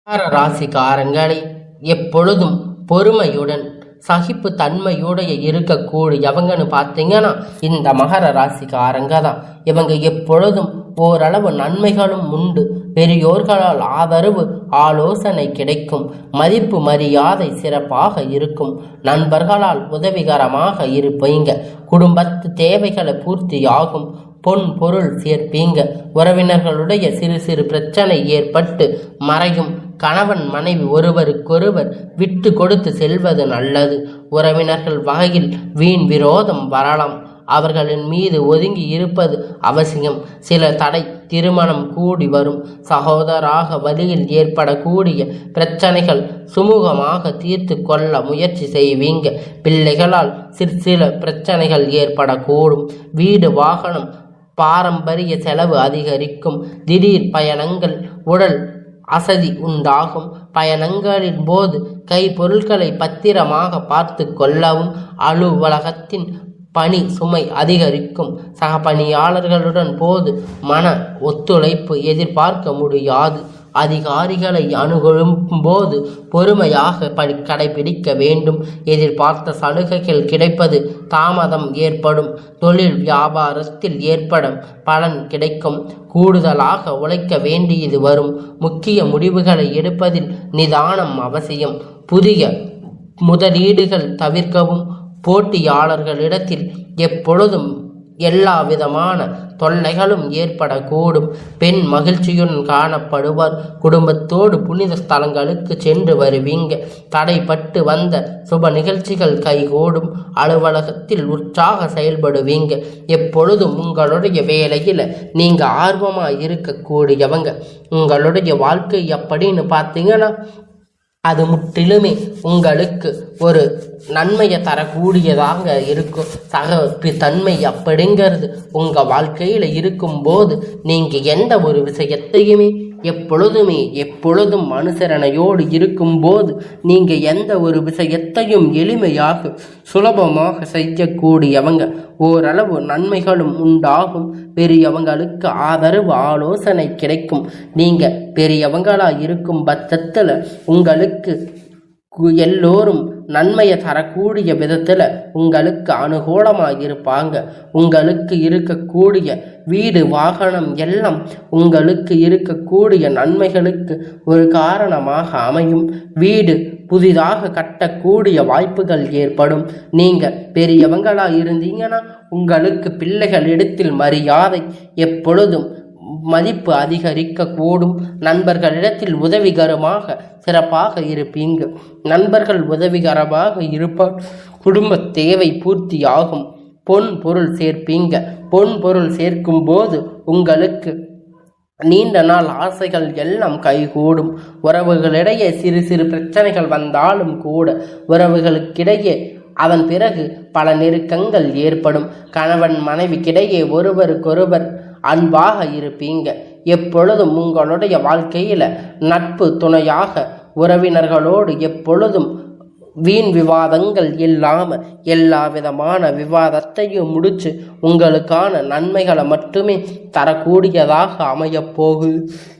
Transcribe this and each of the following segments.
மகர ராசிக்காரங்களை எப்பொழுதும் பொறுமையுடன் சகிப்பு தன்மையுடைய இருக்கக்கூடியவங்கன்னு பார்த்தீங்கன்னா இந்த மகர ராசிக்காரங்க தான். இவங்க எப்பொழுதும் ஓரளவு நன்மைகளும் உண்டு. பெரியோர்களால் ஆதரவு ஆலோசனை கிடைக்கும். மதிப்பு மரியாதை சிறப்பாக இருக்கும். நண்பர்களால் உதவிகரமாக இருப்பீங்க. குடும்பத்து தேவைகளை பூர்த்தியாகும். பொன் பொருள் சேர்ப்பீங்க. உறவினர்களுடைய சிறு சிறு பிரச்சனை ஏற்பட்டு மறையும். கணவன் மனைவி ஒருவருக்கொருவர் விட்டு கொடுத்து செல்வது நல்லது. உறவினர்கள் வகையில் வீண் விரோதம் வரலாம். அவர்களின் மீது ஒதுங்கி இருப்பது அவசியம். சில தடை திருமணம் கூடி வரும். சகோதராக வழியில் ஏற்படக்கூடிய பிரச்சனைகள் சுமூகமாக தீர்த்து கொள்ள முயற்சி செய்வீங்க. பிள்ளைகளால் சில பிரச்சனைகள் ஏற்படக்கூடும். வீடு வாகனம் பாரம்பரிய செலவு அதிகரிக்கும். திடீர் பயணங்கள் உடல் அசதி உண்டாகும். பயணங்களின் போது கை பொருட்களை பத்திரமாக பார்த்து கொள்ளவும். அலுவலகத்தின் பணி சுமை அதிகரிக்கும். சக பணியாளர்களுடன் போது மன ஒத்துழைப்பு எதிர்பார்க்க முடியாது. அதிகாரிகளை அணுகும் போது பொறுமையாக கடைபிடிக்க வேண்டும். எதிர்பார்த்த சலுகைகள் கிடைப்பது தாமதம் ஏற்படும். தொழில் வியாபாரத்தில் ஏற்படும் பலன் கிடைக்கும். கூடுதலாக உழைக்க வேண்டியது வரும். முக்கிய முடிவுகளை எடுப்பதில் நிதானம் அவசியம். புதிய முதலீடுகள் தவிர்க்கவும். போட்டியாளர்களிடத்தில் எப்பொழுதும் எல்லா விதமான தொல்லைகளும் ஏற்படக்கூடும். பெண் மகிழ்ச்சியுடன் காணப்படுவார். குடும்பத்தோடு புனித ஸ்தலங்களுக்கு சென்று வருவீங்க. தடைப்பட்டு வந்த சுப நிகழ்ச்சிகள் கைகூடும். அலுவலகத்தில் உற்சாக செயல்படுவீங்க. எப்பொழுதும் உங்களுடைய வேலையில் நீங்கள் ஆர்வமாக இருக்கக்கூடியவங்க. உங்களுடைய வாழ்க்கை எப்படின்னு பார்த்தீங்கன்னா அது முற்றிலுமே உங்களுக்கு ஒரு நன்மையை தரக்கூடியதாக இருக்கும். சகிப்பு தன்மை அப்படிங்கிறது உங்கள் வாழ்க்கையில் இருக்கும்போது நீங்கள் எந்த ஒரு விஷயத்தையுமே எப்பொழுதும் அனுசரணையோடு இருக்கும்போது நீங்கள் எந்த ஒரு விஷயத்தையும் எளிமையாக சுலபமாக செய்யக்கூடியவங்க. ஓரளவு நன்மைகளும் உண்டாகும். பெரியவங்களுக்கு ஆதரவு ஆலோசனை கிடைக்கும். நீங்கள் பெரியவங்களாக இருக்கும் பட்சத்தில் உங்களுக்கு எல்லோரும் நன்மையை தரக்கூடிய விதத்தில் உங்களுக்கு அனுகூலமாக இருப்பாங்க. உங்களுக்கு இருக்கக்கூடிய வீடு வாகனம் எல்லாம் உங்களுக்கு இருக்கக்கூடிய நன்மைகளுக்கு ஒரு காரணமாக அமையும். வீடு புதிதாக கட்டக்கூடிய வாய்ப்புகள் ஏற்படும். நீங்கள் பெரியவங்களாக இருந்தீங்கன்னா உங்களுக்கு பிள்ளைகளிடத்தில் மரியாதை எப்பொழுதும் மதிப்பு அதிகரிக்க கூடும். நண்பர்களிடத்தில் உதவிகரமாக சிறப்பாக இருப்பீங்க. நண்பர்கள் உதவிகரமாக இருப்பார். குடும்ப தேவை பூர்த்தியாகும். பொன் பொருள் சேர்ப்பீங்க. பொன் பொருள் சேர்க்கும் போது உங்களுக்கு நீண்ட நாள் ஆசைகள் எல்லாம் கைகூடும். உறவுகளிடையே சிறு சிறு பிரச்சனைகள் வந்தாலும் கூட உறவுகளுக்கிடையே அதன் பிறகு பல நெருக்கங்கள் ஏற்படும். கணவன் மனைவிக்கிடையே ஒருவருக்கொருவர் அன்பாக இருப்பீங்க. எப்பொழுதும் உங்களுடைய வாழ்க்கையில் நட்பு துணையாக உறவினர்களோடு எப்பொழுதும் வீண் விவாதங்கள் இல்லாமல் எல்லா விதமான விவாதத்தையும் முடித்து உங்களுக்கான நன்மைகளை மட்டுமே தரக்கூடியதாக அமையப்போகுது.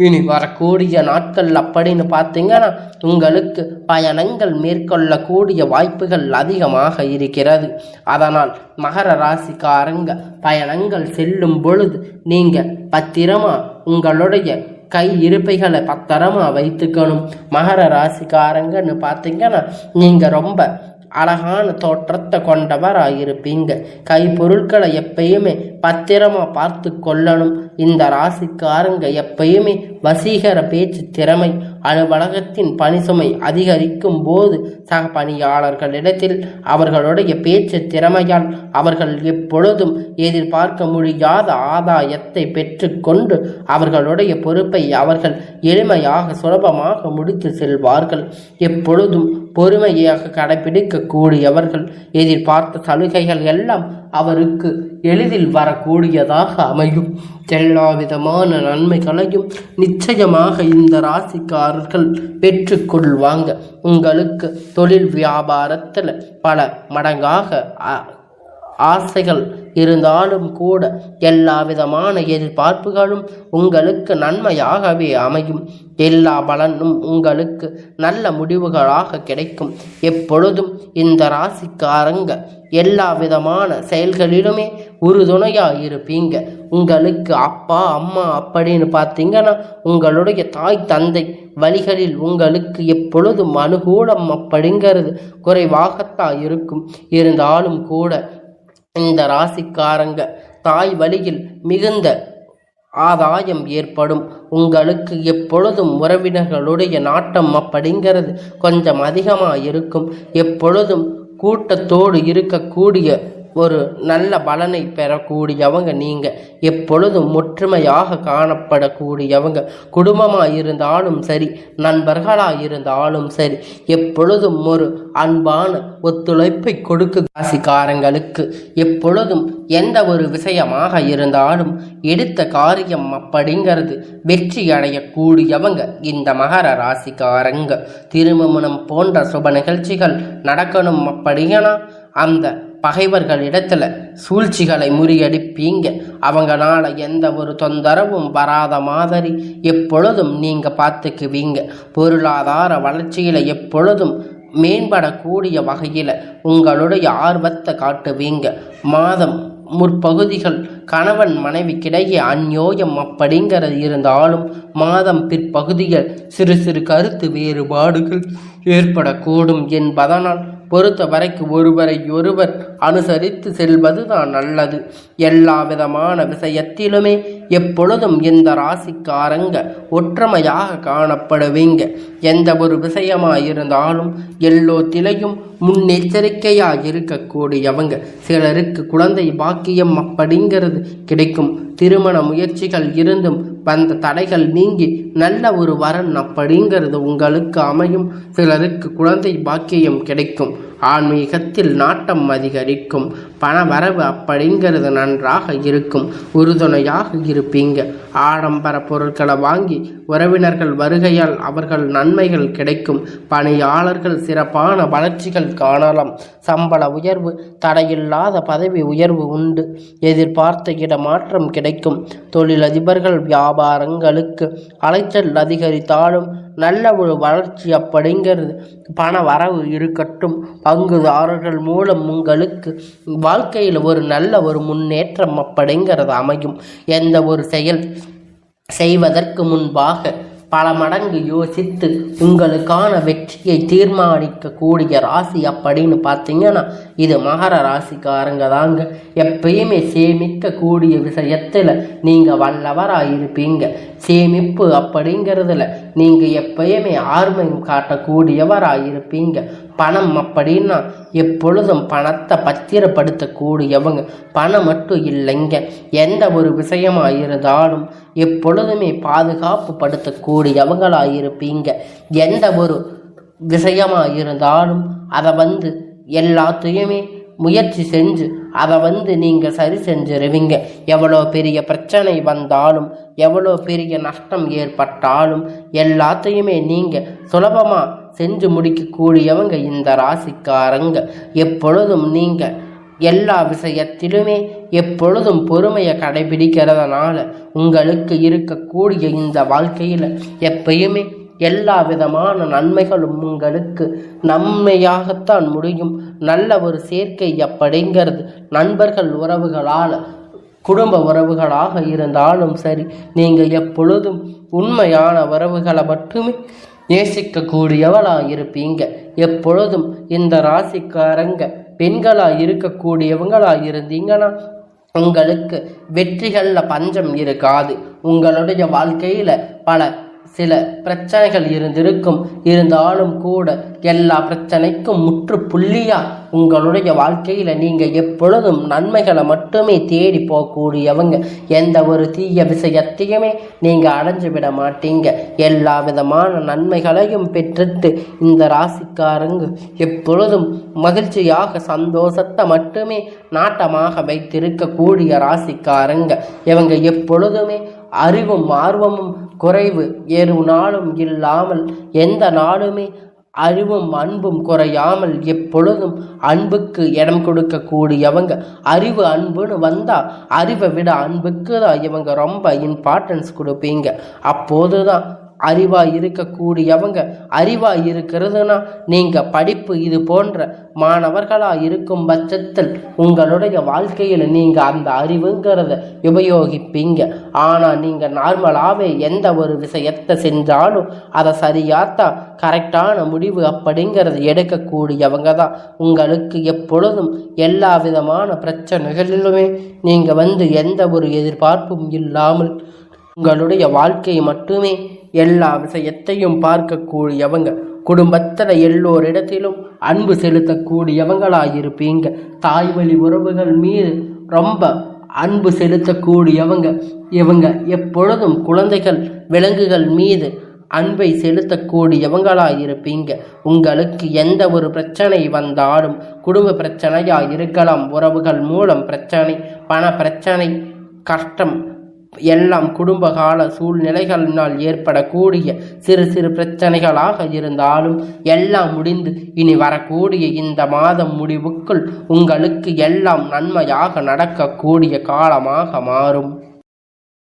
இனி வரக்கூடிய நாட்கள் அப்படின்னு பார்த்தீங்கன்னா உங்களுக்கு பயணங்கள் மேற்கொள்ளக்கூடிய வாய்ப்புகள் அதிகமாக இருக்கிறது. அதனால் மகர ராசிக்காரங்க பயணங்கள் செல்லும் பொழுது நீங்கள் பத்திரமா உங்களுடைய கை இருப்பைகளை பத்திரமா வைத்துக்கணும். மகர ராசிக்காரங்கன்னு பார்த்தீங்கன்னா நீங்கள் ரொம்ப அழகான தோற்றத்தை கொண்டவராக இருப்பீங்க. கை பொருட்களை எப்பயுமே பத்திரமா பார்த்து கொள்ளணும். இந்த ராசிக்காரங்க எப்பயுமே வசீகர பேச்சு திறமை. அலுவலகத்தின் பணிசுமை அதிகரிக்கும் போது சக பணியாளர்களிடத்தில் அவர்களுடைய பேச்சு திறமையால் அவர்கள் எப்பொழுதும் எதிர்பார்க்க முடியாத ஆதாயத்தை பெற்றுக்கொண்டு அவர்களுடைய பொறுப்பை அவர்கள் எளிமையாக சுலபமாக முடித்து செல்வார்கள். எப்பொழுதும் பொறுமையாக கடைபிடிக்கக்கூடியவர்கள். எதிர்பார்த்த சலுகைகள் எல்லாம் அவருக்கு எளிதில் வரக்கூடியதாக அமையும். எல்லா விதமான நன்மைகளையும் நிச்சயமாக இந்த ராசிக்காரர்கள் பெற்றுக்கொள்வாங்க. உங்களுக்கு தொழில் வியாபாரத்தில் பல மடங்காக ஆசைகள் இருந்தாலும் கூட எல்லா விதமான எதிர்பார்ப்புகளும் உங்களுக்கு நன்மையாகவே அமையும். எல்லா பலனும் உங்களுக்கு நல்ல முடிவுகளாக கிடைக்கும். எப்பொழுதும் இந்த ராசிக்காரங்க எல்லா விதமான செயல்களிலுமே உறுதுணையாயிருப்பீங்க. உங்களுக்கு அப்பா அம்மா அப்படின்னு பார்த்தீங்கன்னா உங்களுடைய தாய் தந்தை வழிகளில் உங்களுக்கு எப்பொழுதும் அனுகூலம் அப்படிங்கிறது குறைவாகத்தான் இருக்கும். இருந்தாலும் கூட இந்த ராசிக்காரங்க தாய் வழியில் மிகுந்த ஆதாயம் ஏற்படும். உங்களுக்கு எப்பொழுதும் உறவினர்களுடைய நாட்டம் அப்படிங்கிறது கொஞ்சம் அதிகமாக இருக்கும். எப்பொழுதும் கூட்டத்தோடு இருக்கக்கூடிய ஒரு நல்ல பலனை பெறக்கூடியவங்க நீங்கள். எப்பொழுதும் ஒற்றுமையாக காணப்படக்கூடியவங்க. குடும்பமாக இருந்தாலும் சரி, நண்பர்களாக இருந்தாலும் சரி, எப்பொழுதும் ஒரு அன்பான ஒத்துழைப்பை கொடுக்க ராசிக்காரங்களுக்கு எப்பொழுதும் எந்த ஒரு விஷயமாக இருந்தாலும் எடுத்த காரியம் அப்படிங்கிறது வெற்றி அடையக்கூடியவங்க இந்த மகர ராசிக்காரங்க. திருமணம் போன்ற சுப நிகழ்ச்சிகள் நடக்கணும் அப்படின்னா அந்த பகைவர்களிடத்துல சூழ்ச்சிகளை முறியடிப்பீங்க. அவங்களால எந்த ஒரு தொந்தரவும் வராத மாதிரி எப்பொழுதும் நீங்க பார்த்துக்குவீங்க. பொருளாதார வளர்ச்சியில எப்பொழுதும் மேம்படக்கூடிய வகையில் உங்களுடைய ஆர்வத்தை காட்டுவீங்க. மாதம் முற்பகுதிகள் கணவன் மனைவிக்கிடையே அந்யோயம் அப்படிங்கிறது இருந்தாலும் மாதம் பிற்பகுதியில் சிறு சிறு கருத்து வேறுபாடுகள் ஏற்படக்கூடும் என்பதனால் பொறுத்த வரைக்கும் ஒருவரை ஒருவர் அனுசரித்து செல்வது தான் நல்லது. எல்லா விதமான விஷயத்திலுமே எப்பொழுதும் இந்த ராசிக்காரங்க ஒற்றுமையாக காணப்படுவீங்க. எந்த ஒரு விஷயமாக இருந்தாலும் எல்லோத்திலையும் முன்னெச்சரிக்கையாக இருக்கக்கூடியவங்க. சிலருக்கு குழந்தை பாக்கியம் அப்படிங்கிறது கிடைக்கும். திருமண முயற்சிகள் இருந்தும் வந்த தடைகள் நீங்கி நல்ல ஒரு வரன் அப்படிங்கிறது உங்களுக்கு அமையும். சிலருக்கு குழந்தை பாக்கியம் கிடைக்கும். ஆன்மீகத்தில் நாட்டம் அதிகரிக்கும். பண வரவு அப்படிங்கிறது நன்றாக இருக்கும். உறுதுணையாக இருப்பீங்க. ஆடம்பர பொருட்களை வாங்கி உறவினர்கள் வருகையால் அவர்கள் நன்மைகள் கிடைக்கும். பணியாளர்கள் சிறப்பான வளர்ச்சிகள் காணலாம். சம்பள உயர்வு, தடையில்லாத பதவி உயர்வு உண்டு. எதிர்பார்த்த இடமாற்றம் கிடைக்கும். தொழிலதிபர்கள் வியாபாரங்களுக்கு அலைச்சல் அதிகரித்தாலும் நல்ல ஒரு வளர்ச்சி அப்படிங்கிறது பண வரவு இருக்கட்டும். பங்குதாரர்கள் மூலம் உங்களுக்கு வாழ்க்கையில் ஒரு நல்ல ஒரு முன்னேற்றம் அப்படிங்கிறது அமையும். எந்த ஒரு செயல் செய்வதற்கு முன்பாக பல மடங்கு யோசித்து உங்களுக்கான வெற்றியை தீர்மானிக்கக்கூடிய ராசி அப்படின்னு பார்த்தீங்கன்னா இது மகர ராசிக்காரங்க தாங்க. எப்பயுமே சேமிக்கக்கூடிய விஷயத்தில் நீங்கள் வல்லவராக இருப்பீங்க. சேமிப்பு அப்படிங்கிறதுல நீங்கள் எப்பயுமே ஆர்வம் காட்டக்கூடியவராக இருப்பீங்க. பணம் அப்படின்னா எப்பொழுதும் பணத்தை பத்திரப்படுத்தக்கூடியவங்க. பணம் மட்டும் இல்லைங்க, எந்த ஒரு விஷயமாக இருந்தாலும் எப்பொழுதுமே பாதுகாப்பு படுத்தக்கூடியவங்களாக இருப்பீங்க. எந்த ஒரு விஷயமாக இருந்தாலும் அதை எல்லாத்தையுமே முயற்சி செஞ்சு அதை நீங்கள் சரி செஞ்சிருவீங்க. எவ்வளோ பெரிய பிரச்சனை வந்தாலும் எவ்வளோ பெரிய நஷ்டம் ஏற்பட்டாலும் எல்லாத்தையுமே நீங்கள் சுலபமாக செஞ்சு முடிக்கக்கூடியவங்க இந்த ராசிக்காரங்க. எப்பொழுதும் நீங்கள் எல்லா விஷயத்திலுமே எப்பொழுதும் பொறுமையை கடைபிடிக்கிறதுனால உங்களுக்கு இருக்கக்கூடிய இந்த வாழ்க்கையில் எப்பயுமே எல்லா விதமான நன்மைகளும் உங்களுக்கு நன்மையாகத்தான் முடியும். நல்ல ஒரு சேர்க்கை அப்படிங்கிறது நண்பர்கள் உறவுகளால், குடும்ப உறவுகளாக இருந்தாலும் சரி, நீங்கள் எப்பொழுதும் உண்மையான உறவுகளை மட்டுமே நேசிக்கக்கூடியவளாக இருப்பீங்க. எப்பொழுதும் இந்த ராசிக்காரங்க பெண்களாக இருக்கக்கூடியவங்களாக இருந்தீங்கன்னா உங்களுக்கு வெற்றிகளில் பஞ்சம் இருக்காது. உங்களுடைய வாழ்க்கையில் சில பிரச்சனைகள் இருந்தாலும் கூட எல்லா பிரச்சனைக்கும் முற்றுப்புள்ளியா உங்களுடைய வாழ்க்கையில் நீங்கள் எப்பொழுதும் நன்மைகளை மட்டுமே தேடி போகக்கூடியவங்க. எந்த ஒரு தீய விஷயத்தையுமே நீங்கள் அடைஞ்சு விட மாட்டீங்க. எல்லா விதமான நன்மைகளையும் பெற்றுட்டு இந்த ராசிக்காரங்க எப்பொழுதும் மகிழ்ச்சியாக சந்தோஷத்தை மட்டுமே நாட்டமாக வைத்திருக்கக்கூடிய ராசிக்காரங்க. இவங்க எப்பொழுதுமே அறிவும் ஆர்வமும் குறைவு ஏறு நாளும் இல்லாமல் எந்த நாளுமே அறிவும் அன்பும் குறையாமல் எப்பொழுதும் அன்புக்கு இடம் கொடுக்கக்கூடியவங்க. அறிவு அன்புன்னு வந்தா அறிவை விட அன்புக்கு தான் இவங்க ரொம்ப இம்பார்ட்டன்ஸ் கொடுப்பீங்க. அப்போதுதான் அறிவாய் இருக்கக்கூடியவங்க. அறிவாய் இருக்கிறதுனா நீங்க படிப்பு இது போன்ற மாணவர்களா இருக்கும் பட்சத்தில் உங்களுடைய வாழ்க்கையில் நீங்க அந்த அறிவுங்கிறத உபயோகிப்பீங்க. ஆனா நீங்க நார்மலாவே எந்த ஒரு விஷயத்தை செஞ்சாலும் அதை சரியாத்தா கரெக்டான முடிவு அப்படிங்கிறது எடுக்கக்கூடியவங்க தான். உங்களுக்கு எப்பொழுதும் எல்லா விதமான பிரச்சனைகளிலுமே நீங்க எந்த ஒரு எதிர்பார்ப்பும் இல்லாமல் உங்களுடைய வாழ்க்கையை மட்டுமே எல்லா விஷயத்தையும் பார்க்கக்கூடியவங்க. குடும்பத்தில் எல்லோரிடத்திலும் அன்பு செலுத்தக்கூடியவங்களாயிருப்பீங்க. தாய்வழி உறவுகள் மீது ரொம்ப அன்பு செலுத்தக்கூடியவங்க. இவங்க எப்பொழுதும் குழந்தைகள் விலங்குகள் மீது அன்பை செலுத்தக்கூடியவங்களாயிருப்பீங்க. உங்களுக்கு எந்த ஒரு பிரச்சனை வந்தாலும் குடும்ப பிரச்சனையாக இருக்கலாம், உறவுகள் மூலம் பிரச்சனை, பண பிரச்சனை, கஷ்டம் எல்லாம் குடும்பகால சூழ்நிலைகளினால் ஏற்படக்கூடிய சிறு சிறு பிரச்சனைகளாக இருந்தாலும் எல்லாம் முடிந்து இனி வரக்கூடிய இந்த மாதம் முடிவுக்குள் உங்களுக்கு எல்லாம் நன்மையாக நடக்கக்கூடிய காலமாக மாறும்.